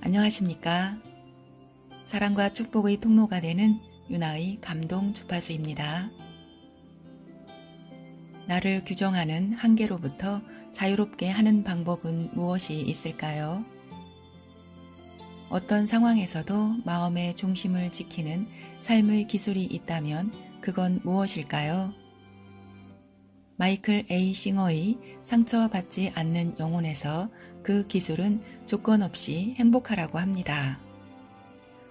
안녕하십니까? 사랑과 축복의 통로가 되는 유나의 감동 주파수입니다. 나를 규정하는 한계로부터 자유롭게 하는 방법은 무엇이 있을까요? 어떤 상황에서도 마음의 중심을 지키는 삶의 기술이 있다면 그건 무엇일까요? 마이클 A. 싱어의 상처받지 않는 영혼에서 그 기술은 조건 없이 행복하라고 합니다.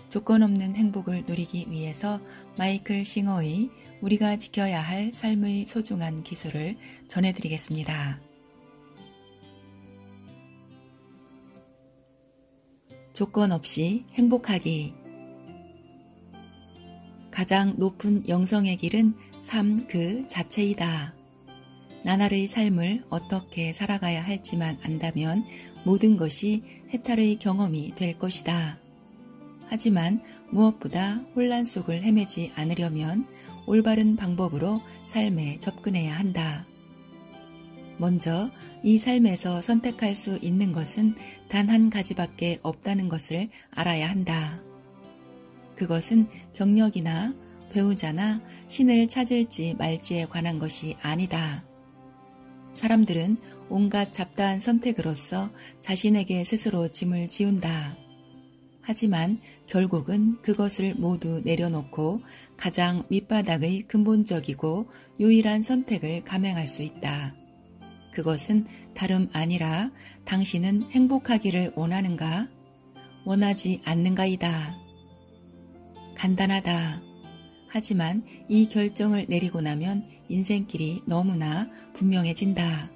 조건 없는 행복을 누리기 위해서 마이클 싱어의 우리가 지켜야 할 삶의 소중한 기술을 전해드리겠습니다. 조건 없이 행복하기. 가장 높은 영성의 길은 삶 그 자체이다. 나날의 삶을 어떻게 살아가야 할지만 안다면 모든 것이 해탈의 경험이 될 것이다. 하지만 무엇보다 혼란 속을 헤매지 않으려면 올바른 방법으로 삶에 접근해야 한다. 먼저 이 삶에서 선택할 수 있는 것은 단 한 가지밖에 없다는 것을 알아야 한다. 그것은 경력이나 배우자나 신을 찾을지 말지에 관한 것이 아니다. 사람들은 온갖 잡다한 선택으로서 자신에게 스스로 짐을 지운다. 하지만 결국은 그것을 모두 내려놓고 가장 밑바닥의 근본적이고 유일한 선택을 감행할 수 있다. 그것은 다름 아니라 당신은 행복하기를 원하는가? 원하지 않는가이다. 간단하다. 하지만 이 결정을 내리고 나면 인생길이 너무나 분명해진다.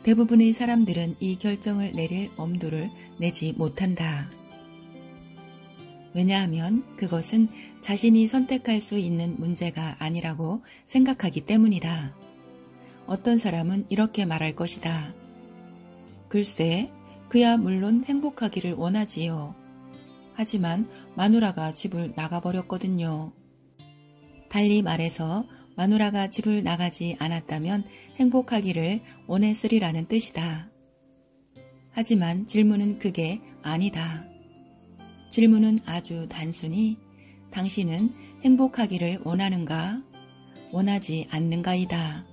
대부분의 사람들은 이 결정을 내릴 엄두를 내지 못한다. 왜냐하면 그것은 자신이 선택할 수 있는 문제가 아니라고 생각하기 때문이다. 어떤 사람은 이렇게 말할 것이다. 글쎄, 그야 물론 행복하기를 원하지요. 하지만 마누라가 집을 나가버렸거든요. 달리 말해서 마누라가 집을 나가지 않았다면 행복하기를 원했으리라는 뜻이다. 하지만 질문은 그게 아니다. 질문은 아주 단순히 당신은 행복하기를 원하는가, 원하지 않는가이다.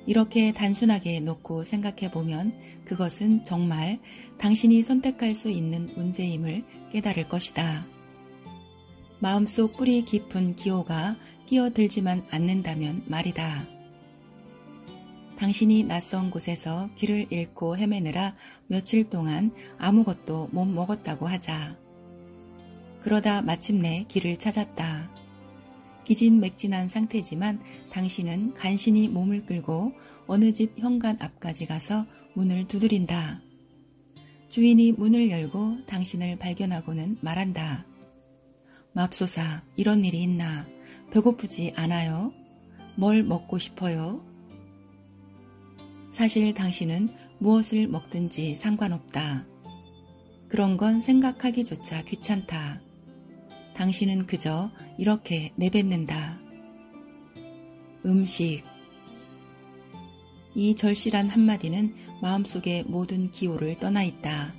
이렇게 단순하게 놓고 생각해보면 그것은 정말 당신이 선택할 수 있는 문제임을 깨달을 것이다. 마음속 뿌리 깊은 기호가 끼어들지만 않는다면 말이다. 당신이 낯선 곳에서 길을 잃고 헤매느라 며칠 동안 아무것도 못 먹었다고 하자. 그러다 마침내 길을 찾았다. 기진맥진한 상태지만 당신은 간신히 몸을 끌고 어느 집 현관 앞까지 가서 문을 두드린다. 주인이 문을 열고 당신을 발견하고는 말한다. 맙소사, 이런 일이 있나? 배고프지 않아요? 뭘 먹고 싶어요? 사실 당신은 무엇을 먹든지 상관없다. 그런 건 생각하기조차 귀찮다. 당신은 그저 이렇게 내뱉는다. 음식. 이 절실한 한마디는 마음속의 모든 기호를 떠나 있다.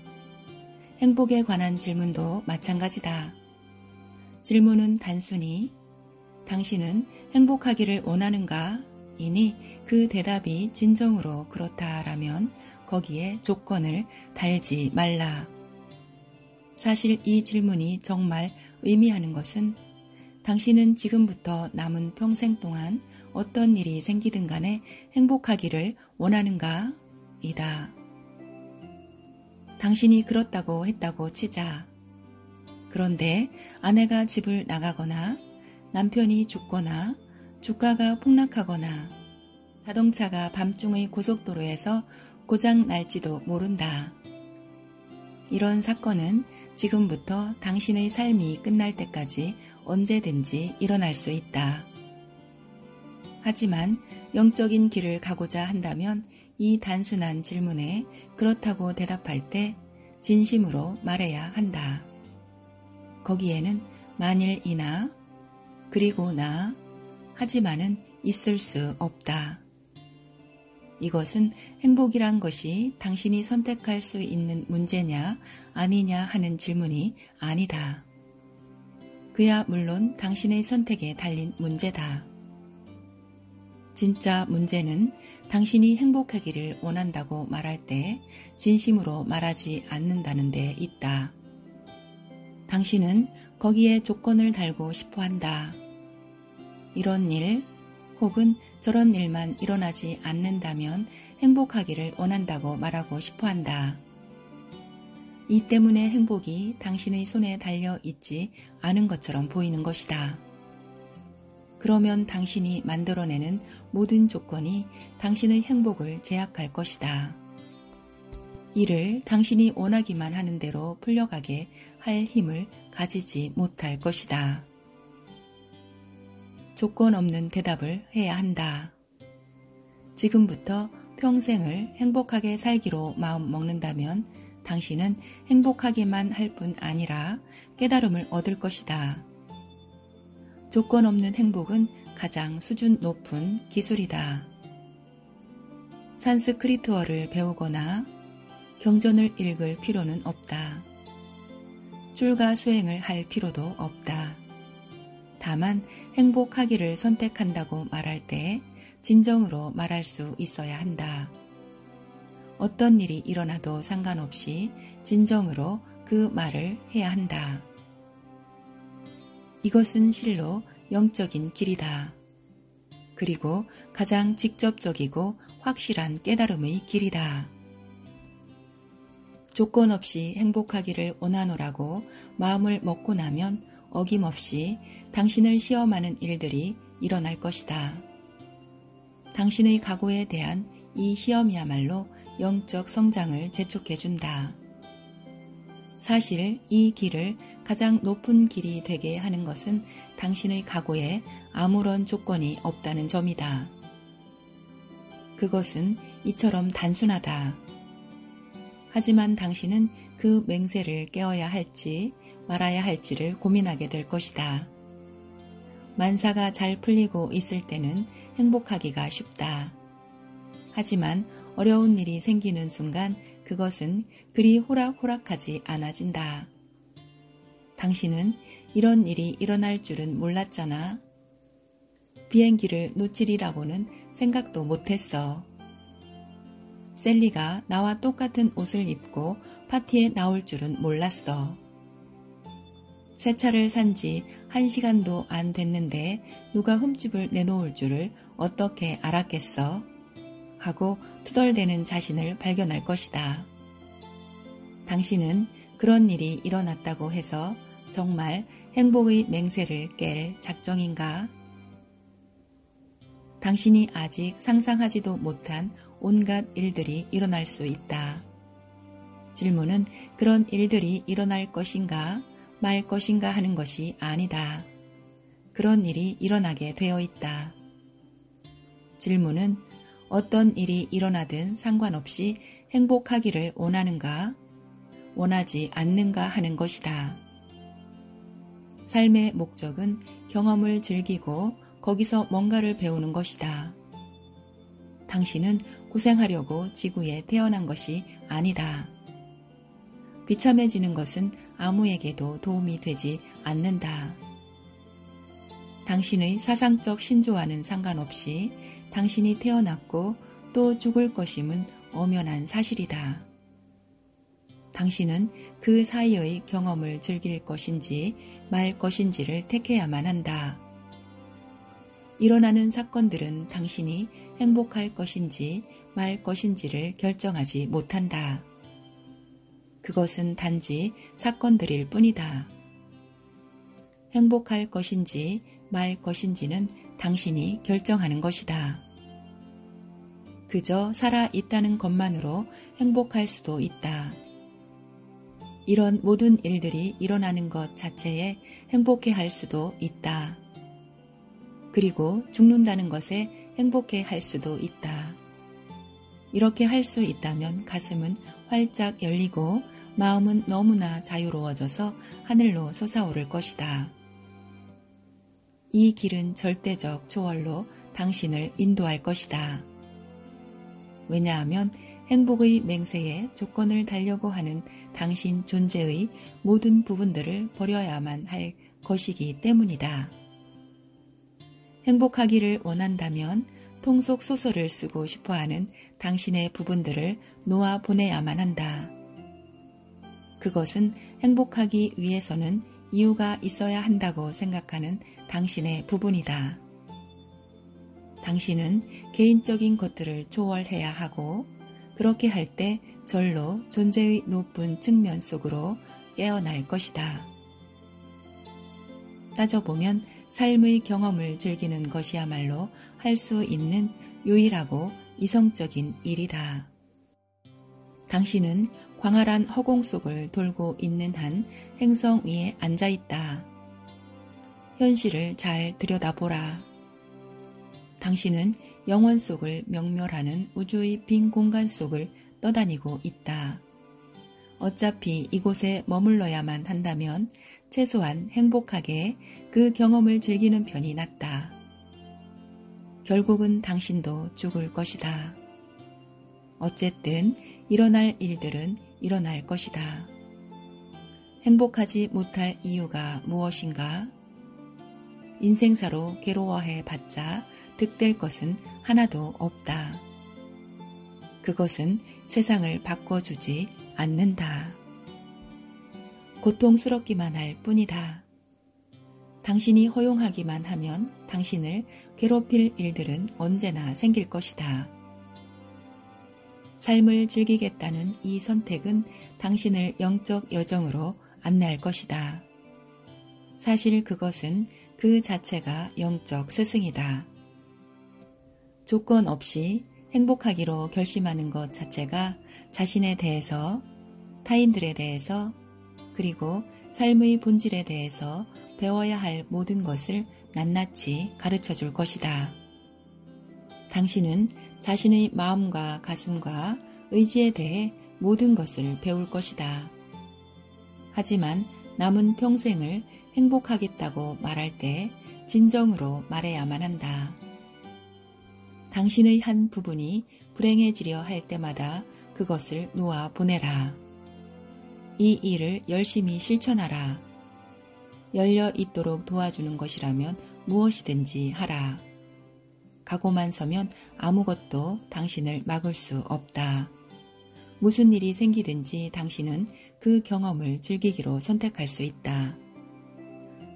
행복에 관한 질문도 마찬가지다. 질문은 단순히 당신은 행복하기를 원하는가? 이니 그 대답이 진정으로 그렇다라면 거기에 조건을 달지 말라. 사실 이 질문이 정말 의미하는 것은 당신은 지금부터 남은 평생 동안 어떤 일이 생기든 간에 행복하기를 원하는가? 이다. 당신이 그렇다고 했다고 치자. 그런데 아내가 집을 나가거나 남편이 죽거나 주가가 폭락하거나 자동차가 밤중의 고속도로에서 고장 날지도 모른다. 이런 사건은 지금부터 당신의 삶이 끝날 때까지 언제든지 일어날 수 있다. 하지만 영적인 길을 가고자 한다면 이 단순한 질문에 그렇다고 대답할 때 진심으로 말해야 한다. 거기에는 만일이나 그리고 나 하지만은 있을 수 없다. 이것은 행복이란 것이 당신이 선택할 수 있는 문제냐 아니냐 하는 질문이 아니다. 그야 물론 당신의 선택에 달린 문제다. 진짜 문제는 당신이 행복하기를 원한다고 말할 때 진심으로 말하지 않는다는 데 있다. 당신은 거기에 조건을 달고 싶어 한다. 이런 일 혹은 저런 일만 일어나지 않는다면 행복하기를 원한다고 말하고 싶어 한다. 이 때문에 행복이 당신의 손에 달려 있지 않은 것처럼 보이는 것이다. 그러면 당신이 만들어내는 모든 조건이 당신의 행복을 제약할 것이다. 이를 당신이 원하기만 하는 대로 풀려가게 할 힘을 가지지 못할 것이다. 조건 없는 대답을 해야 한다. 지금부터 평생을 행복하게 살기로 마음 먹는다면 당신은 행복하기만 할 뿐 아니라 깨달음을 얻을 것이다. 조건 없는 행복은 가장 수준 높은 기술이다. 산스크리트어를 배우거나 경전을 읽을 필요는 없다. 출가 수행을 할 필요도 없다. 다만 행복하기를 선택한다고 말할 때 진정으로 말할 수 있어야 한다. 어떤 일이 일어나도 상관없이 진정으로 그 말을 해야 한다. 이것은 실로 영적인 길이다. 그리고 가장 직접적이고 확실한 깨달음의 길이다. 조건 없이 행복하기를 원하노라고 마음을 먹고 나면 어김없이 당신을 시험하는 일들이 일어날 것이다. 당신의 각오에 대한 이 시험이야말로 영적 성장을 재촉해준다. 사실 이 길을 가장 높은 길이 되게 하는 것은 당신의 각오에 아무런 조건이 없다는 점이다. 그것은 이처럼 단순하다. 하지만 당신은 그 맹세를 깨어야 할지 말아야 할지를 고민하게 될 것이다. 만사가 잘 풀리고 있을 때는 행복하기가 쉽다. 하지만 어려운 일이 생기는 순간 그것은 그리 호락호락하지 않아진다. 당신은 이런 일이 일어날 줄은 몰랐잖아. 비행기를 놓치리라고는 생각도 못했어. 셀리가 나와 똑같은 옷을 입고 파티에 나올 줄은 몰랐어. 새 차를 산 지 1시간도 안 됐는데 누가 흠집을 내놓을 줄을 어떻게 알았겠어? 하고 투덜대는 자신을 발견할 것이다. 당신은 그런 일이 일어났다고 해서 정말 행복의 맹세를 깰 작정인가? 당신이 아직 상상하지도 못한 온갖 일들이 일어날 수 있다. 질문은 그런 일들이 일어날 것인가 말 것인가 하는 것이 아니다. 그런 일이 일어나게 되어 있다. 질문은 어떤 일이 일어나든 상관없이 행복하기를 원하는가, 원하지 않는가 하는 것이다. 삶의 목적은 경험을 즐기고 거기서 뭔가를 배우는 것이다. 당신은 고생하려고 지구에 태어난 것이 아니다. 비참해지는 것은 아무에게도 도움이 되지 않는다. 당신의 사상적 신조와는 상관없이 당신이 태어났고 또 죽을 것임은 엄연한 사실이다. 당신은 그 사이의 경험을 즐길 것인지 말 것인지를 택해야만 한다. 일어나는 사건들은 당신이 행복할 것인지 말 것인지를 결정하지 못한다. 그것은 단지 사건들일 뿐이다. 행복할 것인지 말 것인지는 당신이 결정하는 것이다. 그저 살아 있다는 것만으로 행복할 수도 있다. 이런 모든 일들이 일어나는 것 자체에 행복해 할 수도 있다. 그리고 죽는다는 것에 행복해 할 수도 있다. 이렇게 할 수 있다면 가슴은 활짝 열리고 마음은 너무나 자유로워져서 하늘로 솟아오를 것이다. 이 길은 절대적 초월로 당신을 인도할 것이다. 왜냐하면 행복의 맹세에 조건을 달려고 하는 당신 존재의 모든 부분들을 버려야만 할 것이기 때문이다. 행복하기를 원한다면 통속 소설을 쓰고 싶어하는 당신의 부분들을 놓아 보내야만 한다. 그것은 행복하기 위해서는 이유가 있어야 한다고 생각하는 당신의 부분이다. 당신은 개인적인 것들을 초월해야 하고 그렇게 할 때 절로 존재의 높은 측면 속으로 깨어날 것이다. 따져보면 삶의 경험을 즐기는 것이야말로 할 수 있는 유일하고 이성적인 일이다. 당신은 광활한 허공 속을 돌고 있는 한 행성 위에 앉아 있다. 현실을 잘 들여다보라. 당신은 영원 속을 명멸하는 우주의 빈 공간 속을 떠다니고 있다. 어차피 이곳에 머물러야만 한다면 최소한 행복하게 그 경험을 즐기는 편이 낫다. 결국은 당신도 죽을 것이다. 어쨌든 일어날 일들은 일어날 것이다. 행복하지 못할 이유가 무엇인가? 인생사로 괴로워해 봤자 득될 것은 하나도 없다. 그것은 세상을 바꿔주지 않는다. 고통스럽기만 할 뿐이다. 당신이 허용하기만 하면 당신을 괴롭힐 일들은 언제나 생길 것이다. 삶을 즐기겠다는 이 선택은 당신을 영적 여정으로 안내할 것이다. 사실 그것은 그 자체가 영적 스승이다. 조건 없이 행복하기로 결심하는 것 자체가 자신에 대해서, 타인들에 대해서, 그리고 삶의 본질에 대해서 배워야 할 모든 것을 낱낱이 가르쳐 줄 것이다. 당신은 자신의 마음과 가슴과 의지에 대해 모든 것을 배울 것이다. 하지만 남은 평생을 행복하겠다고 말할 때 진정으로 말해야만 한다. 당신의 한 부분이 불행해지려 할 때마다 그것을 놓아 보내라. 이 일을 열심히 실천하라. 열려 있도록 도와주는 것이라면 무엇이든지 하라. 각오만 서면 아무것도 당신을 막을 수 없다. 무슨 일이 생기든지 당신은 그 경험을 즐기기로 선택할 수 있다.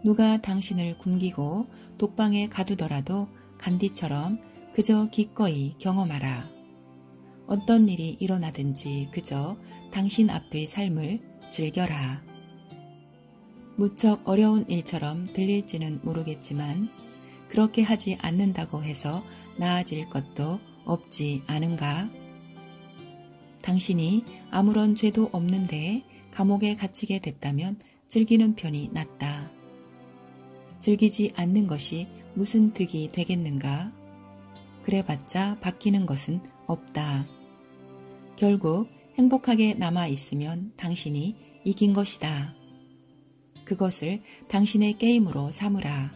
누가 당신을 굶기고 독방에 가두더라도 간디처럼 그저 기꺼이 경험하라. 어떤 일이 일어나든지 그저 당신 앞의 삶을 즐겨라. 무척 어려운 일처럼 들릴지는 모르겠지만 그렇게 하지 않는다고 해서 나아질 것도 없지 않은가? 당신이 아무런 죄도 없는데 감옥에 갇히게 됐다면 즐기는 편이 낫다. 즐기지 않는 것이 무슨 득이 되겠는가? 그래봤자 바뀌는 것은 없다. 결국 행복하게 남아있으면 당신이 이긴 것이다. 그것을 당신의 게임으로 삼으라.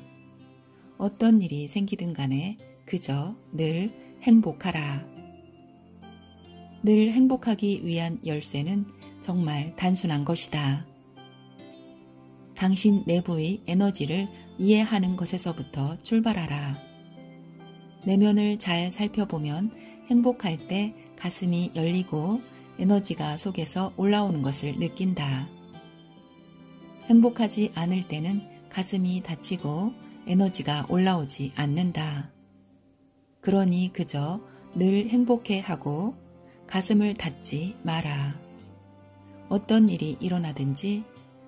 어떤 일이 생기든 간에 그저 늘 행복하라. 늘 행복하기 위한 열쇠는 정말 단순한 것이다. 당신 내부의 에너지를 이해하는 것에서부터 출발하라. 내면을 잘 살펴보면 행복할 때 가슴이 열리고 에너지가 속에서 올라오는 것을 느낀다. 행복하지 않을 때는 가슴이 닫히고 에너지가 올라오지 않는다. 그러니 그저 늘 행복해 하고 가슴을 닫지 마라. 어떤 일이 일어나든지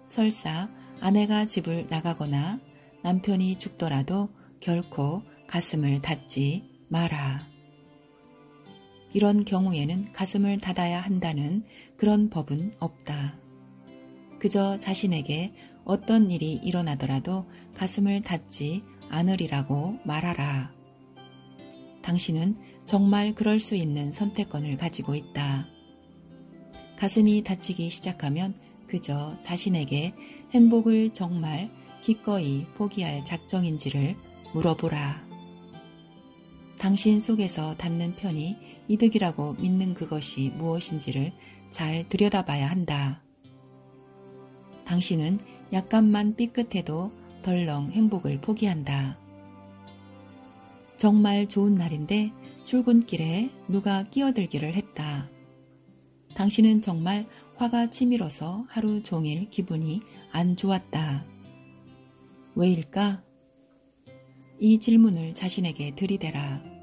설사 아내가 집을 나가거나 남편이 죽더라도 결코 가슴을 닫지 마라. 이런 경우에는 가슴을 닫아야 한다는 그런 법은 없다. 그저 자신에게 어떤 일이 일어나더라도 가슴을 닫지 않으리라고 말하라. 당신은 정말 그럴 수 있는 선택권을 가지고 있다. 가슴이 닫히기 시작하면 그저 자신에게 행복을 정말 기꺼이 포기할 작정인지를 물어보라. 당신 속에서 닿는 편이 이득이라고 믿는 그것이 무엇인지를 잘 들여다봐야 한다. 당신은 약간만 삐끗해도 덜렁 행복을 포기한다. 정말 좋은 날인데 출근길에 누가 끼어들기를 했다. 당신은 정말 화가 치밀어서 하루 종일 기분이 안 좋았다. 왜일까? 이 질문을 자신에게 들이대라.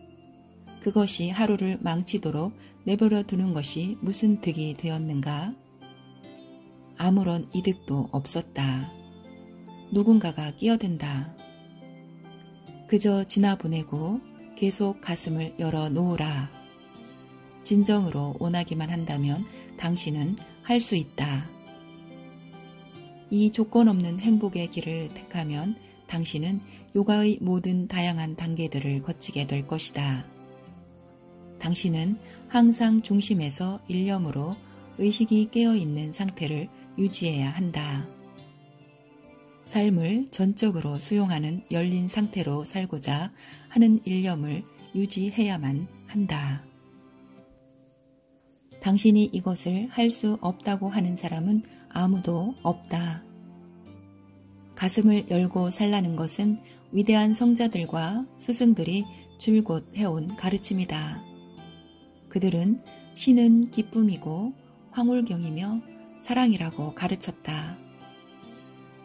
그것이 하루를 망치도록 내버려 두는 것이 무슨 득이 되었는가? 아무런 이득도 없었다. 누군가가 끼어든다. 그저 지나보내고 계속 가슴을 열어 놓으라. 진정으로 원하기만 한다면 당신은 할 수 있다. 이 조건 없는 행복의 길을 택하면 당신은 요가의 모든 다양한 단계들을 거치게 될 것이다. 당신은 항상 중심에서 일념으로 의식이 깨어있는 상태를 유지해야 한다. 삶을 전적으로 수용하는 열린 상태로 살고자 하는 일념을 유지해야만 한다. 당신이 이것을 할 수 없다고 하는 사람은 아무도 없다. 가슴을 열고 살라는 것은 위대한 성자들과 스승들이 줄곧 해온 가르침이다. 그들은 신은 기쁨이고 황홀경이며 사랑이라고 가르쳤다.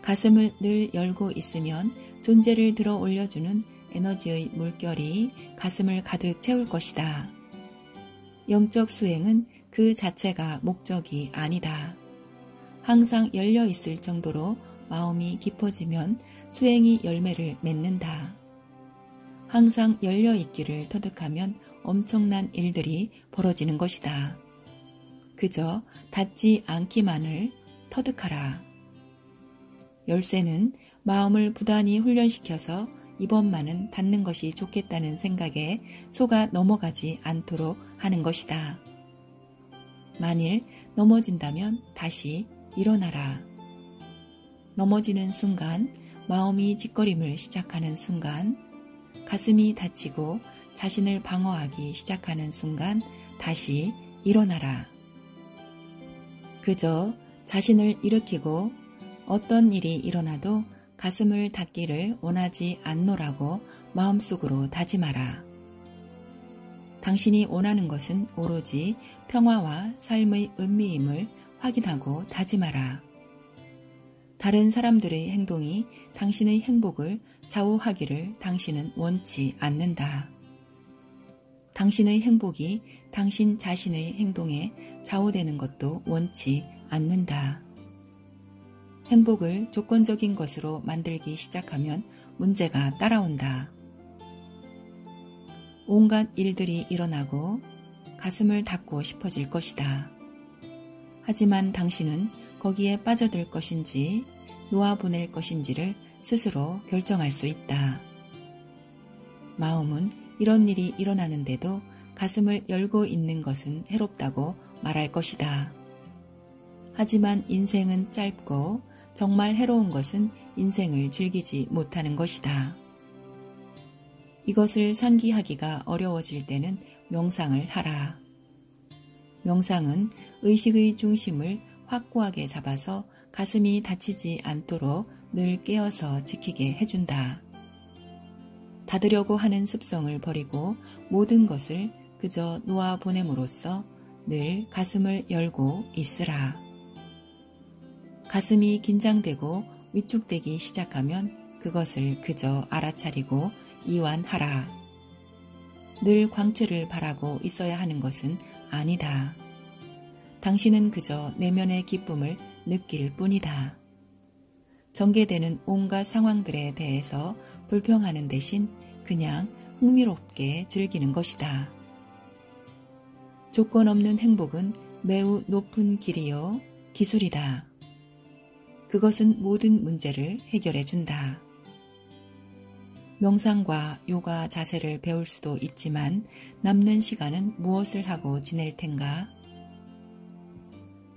가슴을 늘 열고 있으면 존재를 들어 올려주는 에너지의 물결이 가슴을 가득 채울 것이다. 영적 수행은 그 자체가 목적이 아니다. 항상 열려 있을 정도로 마음이 깊어지면 수행이 열매를 맺는다. 항상 열려 있기를 터득하면 엄청난 일들이 벌어지는 것이다. 그저 닿지 않기만을 터득하라. 열쇠는 마음을 부단히 훈련시켜서 이번만은 닿는 것이 좋겠다는 생각에 속아 넘어가지 않도록 하는 것이다. 만일 넘어진다면 다시 일어나라. 넘어지는 순간, 마음이 짓거림을 시작하는 순간, 가슴이 다치고 자신을 방어하기 시작하는 순간 다시 일어나라. 그저 자신을 일으키고 어떤 일이 일어나도 가슴을 닫기를 원하지 않노라고 마음속으로 다짐하라. 당신이 원하는 것은 오로지 평화와 삶의 은미임을 확인하고 다짐하라. 다른 사람들의 행동이 당신의 행복을 좌우하기를 당신은 원치 않는다. 당신의 행복이 당신 자신의 행동에 좌우되는 것도 원치 않는다. 행복을 조건적인 것으로 만들기 시작하면 문제가 따라온다. 온갖 일들이 일어나고 가슴을 닫고 싶어질 것이다. 하지만 당신은 거기에 빠져들 것인지 놓아보낼 것인지를 스스로 결정할 수 있다. 마음은 이런 일이 일어나는데도 가슴을 열고 있는 것은 해롭다고 말할 것이다. 하지만 인생은 짧고 정말 해로운 것은 인생을 즐기지 못하는 것이다. 이것을 상기하기가 어려워질 때는 명상을 하라. 명상은 의식의 중심을 확고하게 잡아서 가슴이 다치지 않도록 늘 깨어서 지키게 해준다. 닫으려고 하는 습성을 버리고 모든 것을 그저 놓아보냄으로써 늘 가슴을 열고 있으라. 가슴이 긴장되고 위축되기 시작하면 그것을 그저 알아차리고 이완하라. 늘 광채를 바라고 있어야 하는 것은 아니다. 당신은 그저 내면의 기쁨을 느낄 뿐이다. 전개되는 온갖 상황들에 대해서 불평하는 대신 그냥 흥미롭게 즐기는 것이다. 조건 없는 행복은 매우 높은 길이요 기술이다. 그것은 모든 문제를 해결해 준다. 명상과 요가 자세를 배울 수도 있지만 남는 시간은 무엇을 하고 지낼 텐가?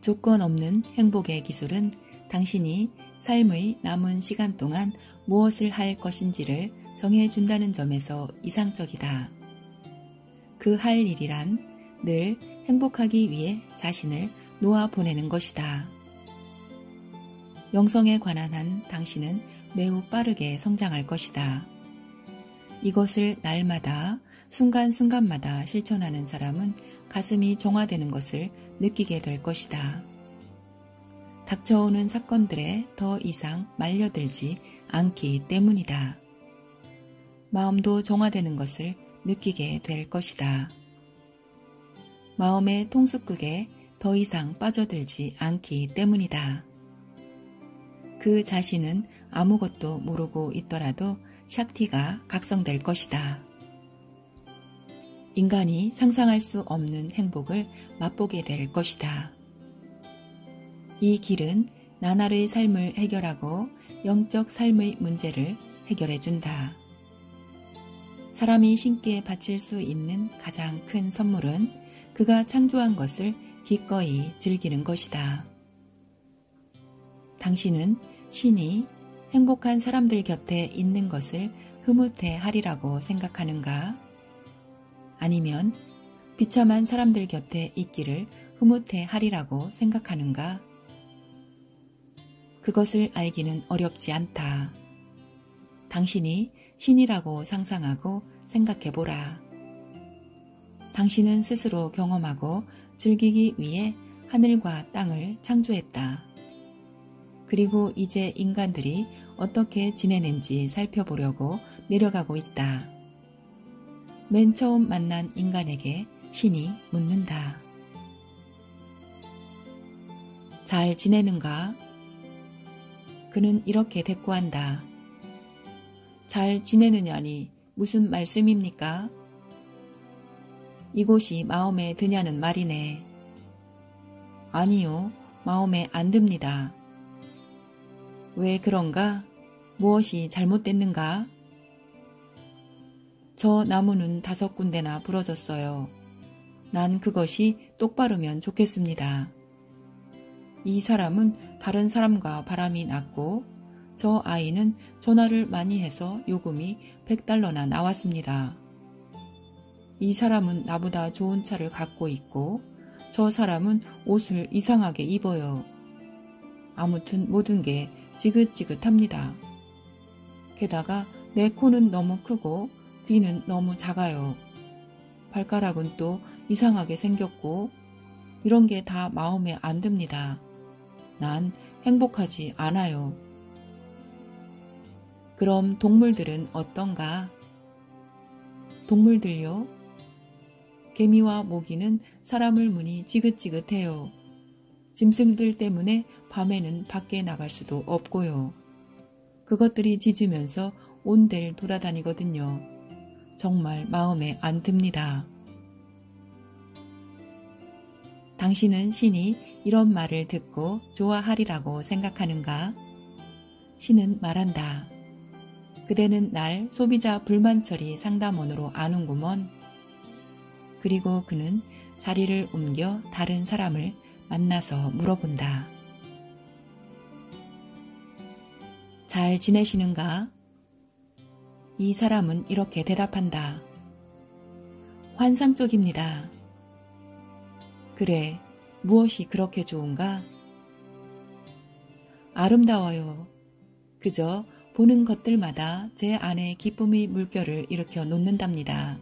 조건 없는 행복의 기술은 당신이 삶의 남은 시간 동안 무엇을 할 것인지를 정해준다는 점에서 이상적이다. 그 할 일이란 늘 행복하기 위해 자신을 놓아 보내는 것이다. 영성에 관한 한 당신은 매우 빠르게 성장할 것이다. 이것을 날마다 순간순간마다 실천하는 사람은 가슴이 정화되는 것을 느끼게 될 것이다. 닥쳐오는 사건들에 더 이상 말려들지 않기 때문이다. 마음도 정화되는 것을 느끼게 될 것이다. 마음의 통수극에 더 이상 빠져들지 않기 때문이다. 그 자신은 아무것도 모르고 있더라도 샥티가 각성될 것이다. 인간이 상상할 수 없는 행복을 맛보게 될 것이다. 이 길은 나날의 삶을 해결하고 영적 삶의 문제를 해결해준다. 사람이 신께 바칠 수 있는 가장 큰 선물은 그가 창조한 것을 기꺼이 즐기는 것이다. 당신은 신이 행복한 사람들 곁에 있는 것을 흐뭇해 하리라고 생각하는가? 아니면 비참한 사람들 곁에 있기를 흐뭇해 하리라고 생각하는가? 그것을 알기는 어렵지 않다. 당신이 신이라고 상상하고 생각해보라. 당신은 스스로 경험하고 즐기기 위해 하늘과 땅을 창조했다. 그리고 이제 인간들이 어떻게 지내는지 살펴보려고 내려가고 있다. 맨 처음 만난 인간에게 신이 묻는다. 잘 지내는가? 그는 이렇게 대꾸한다. 잘 지내느냐니 무슨 말씀입니까? 이곳이 마음에 드냐는 말이네. 아니요, 마음에 안 듭니다. 왜 그런가? 무엇이 잘못됐는가? 저 나무는 5군데나 부러졌어요. 난 그것이 똑바르면 좋겠습니다. 이 사람은 다른 사람과 바람이 났고 저 아이는 전화를 많이 해서 요금이 $100나 나왔습니다. 이 사람은 나보다 좋은 차를 갖고 있고 저 사람은 옷을 이상하게 입어요. 아무튼 모든 게 지긋지긋합니다. 게다가 내 코는 너무 크고 귀는 너무 작아요. 발가락은 또 이상하게 생겼고 이런 게 다 마음에 안 듭니다. 난 행복하지 않아요. 그럼 동물들은 어떤가? 동물들요? 개미와 모기는 사람을 무니 지긋지긋해요. 짐승들 때문에 밤에는 밖에 나갈 수도 없고요. 그것들이 짖으면서 온데를 돌아다니거든요. 정말 마음에 안 듭니다. 당신은 신이 이런 말을 듣고 좋아하리라고 생각하는가? 신은 말한다. 그대는 날 소비자 불만 처리 상담원으로 아는구먼. 그리고 그는 자리를 옮겨 다른 사람을 만나서 물어본다. 잘 지내시는가? 이 사람은 이렇게 대답한다. 환상적입니다. 그래, 무엇이 그렇게 좋은가? 아름다워요. 그저 보는 것들마다 제 안에 기쁨의 물결을 일으켜 놓는답니다.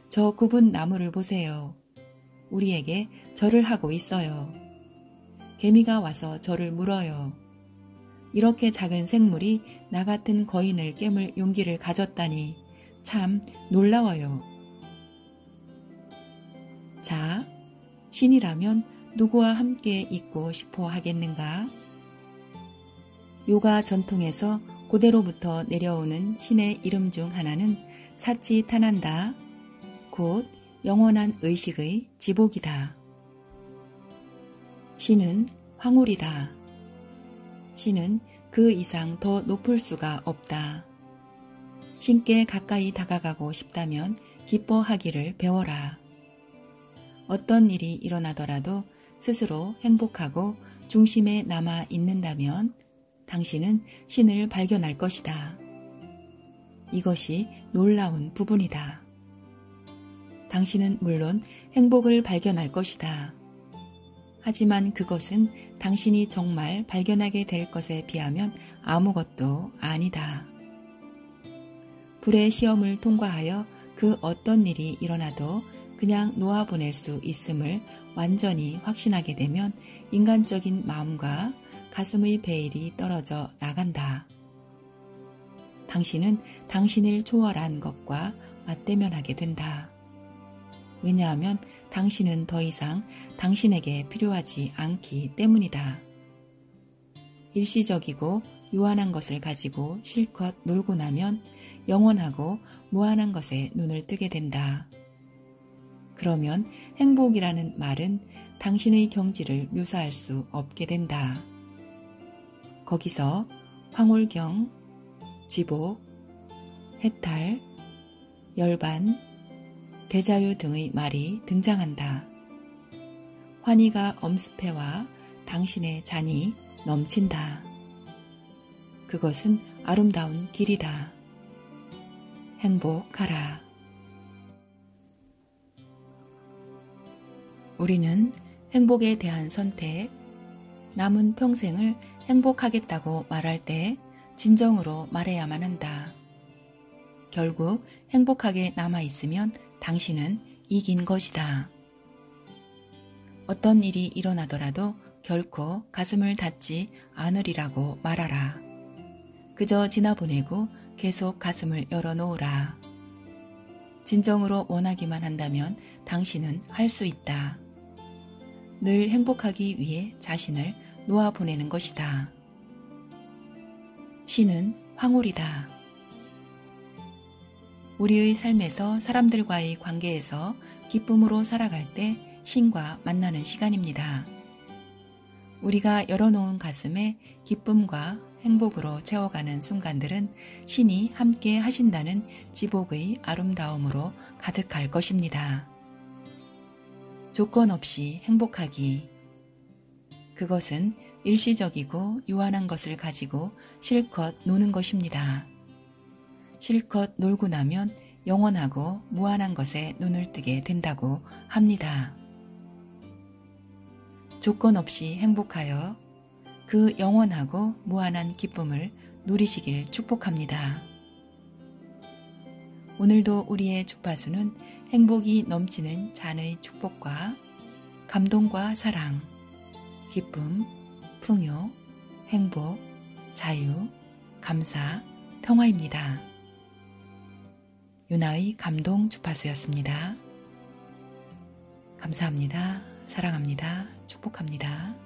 저 굽은 나무를 보세요. 우리에게 절을 하고 있어요. 개미가 와서 저를 물어요. 이렇게 작은 생물이 나 같은 거인을 깨물 용기를 가졌다니 참 놀라워요. 자, 신이라면 누구와 함께 있고 싶어 하겠는가? 요가 전통에서 고대로부터 내려오는 신의 이름 중 하나는 사치타난다. 곧 영원한 의식의 지복이다. 신은 황홀이다. 신은 그 이상 더 높을 수가 없다. 신께 가까이 다가가고 싶다면 기뻐하기를 배워라. 어떤 일이 일어나더라도 스스로 행복하고 중심에 남아 있는다면 당신은 신을 발견할 것이다. 이것이 놀라운 부분이다. 당신은 물론 행복을 발견할 것이다. 하지만 그것은 당신이 정말 발견하게 될 것에 비하면 아무것도 아니다. 불의 시험을 통과하여 그 어떤 일이 일어나도 그냥 놓아보낼 수 있음을 완전히 확신하게 되면 인간적인 마음과 가슴의 베일이 떨어져 나간다. 당신은 당신을 초월한 것과 맞대면하게 된다. 왜냐하면 당신은 더 이상 당신에게 필요하지 않기 때문이다. 일시적이고 유한한 것을 가지고 실컷 놀고 나면 영원하고 무한한 것에 눈을 뜨게 된다. 그러면 행복이라는 말은 당신의 경지를 묘사할 수 없게 된다. 거기서 황홀경, 지복, 해탈, 열반, 대자유 등의 말이 등장한다. 환희가 엄습해와 당신의 잔이 넘친다. 그것은 아름다운 길이다. 행복하라. 우리는 행복에 대한 선택, 남은 평생을 행복하겠다고 말할 때 진정으로 말해야만 한다. 결국 행복하게 남아있으면 당신은 이긴 것이다. 어떤 일이 일어나더라도 결코 가슴을 닫지 않으리라고 말하라. 그저 지나보내고 계속 가슴을 열어놓으라. 진정으로 원하기만 한다면 당신은 할 수 있다. 늘 행복하기 위해 자신을 놓아보내는 것이다. 신은 황홀이다. 우리의 삶에서 사람들과의 관계에서 기쁨으로 살아갈 때 신과 만나는 시간입니다. 우리가 열어놓은 가슴에 기쁨과 행복으로 채워가는 순간들은 신이 함께 하신다는 지복의 아름다움으로 가득할 것입니다. 조건 없이 행복하기. 그것은 일시적이고 유한한 것을 가지고 실컷 노는 것입니다. 실컷 놀고 나면 영원하고 무한한 것에 눈을 뜨게 된다고 합니다. 조건 없이 행복하여 그 영원하고 무한한 기쁨을 누리시길 축복합니다. 오늘도 우리의 주파수는 행복이 넘치는 잔의 축복과 감동과 사랑, 기쁨, 풍요, 행복, 자유, 감사, 평화입니다. 유나의 감동 주파수였습니다. 감사합니다. 사랑합니다. 축복합니다.